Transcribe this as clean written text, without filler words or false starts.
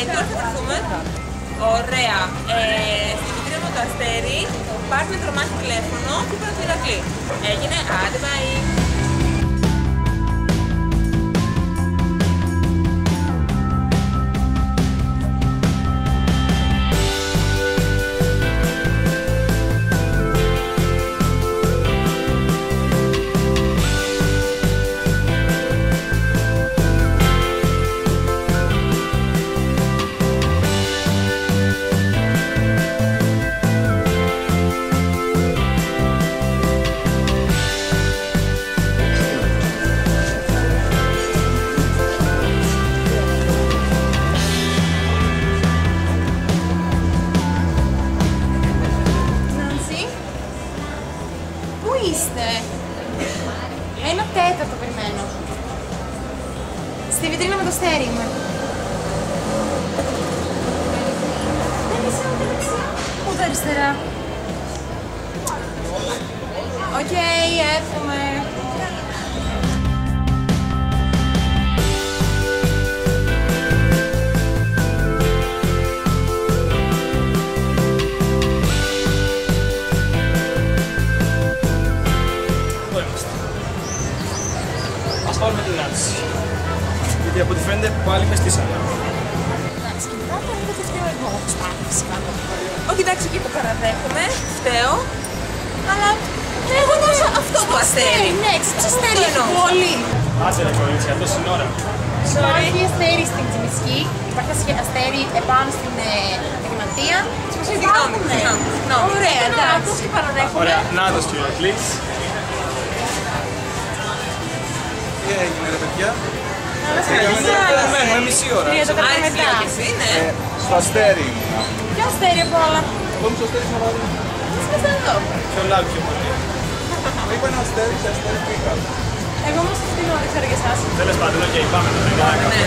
Τι ώρα θα βρεθούμε? Ωραία. Στη βιτρίνα με το Αστέρι, πάρτε τρομάκι τηλέφωνο και πάρτε το Ηρακλή. Έγινε, άντε bye. Ένα τέταρτο περιμένω. Στη βιτρίνα με το Αστέρι είμαι. Δεν είσαι ούτε δεξιά, ούτε αριστερά. Οκ, έρχομαι. Πάρουμε την Νάνση. Γιατί από ό,τι φαίνεται πάλι με στήσανε. Εντάξει, και μετά το είδα και φταίω εγώ. Σπάθη φυσικά. Όχι, εντάξει, εκεί το παραδέχομαι, φταίω. Αλλά εγώ δώσα αυτό το Αστέρι. Ναι, ξέρεις Αστέρι έχει πολύ. Άσε ρε κορίτσια, τόση ώρα. Υπάρχει Αστέρι στην Τσιμισκή, υπάρχει Αστέρι επάνω στην Εγνατία. Συγγνώμη. Ωραία, εντάξει. Ωραία, Νάτος και ο Ηρακλής. Τι έγινε ρε παιδιά? Περιμένουμε μισή ώρα. Εσύ, ναι. Στο Αστέρι ήμουνα. Ποιο Αστέρι απ' όλα? Εγώ είμαι στο Αστέρι στην Μαραδί. Τι σκέφτεται εδώ? Ποιο λάβει πιο πολύ. Μου είπα ένα Αστέρι, σε Αστέρι πήγα. Εγώ όμως στην ώρα, ξέρω και εσάς. Τέλος πάντων, οκ, πάμε τώρα. Ναι.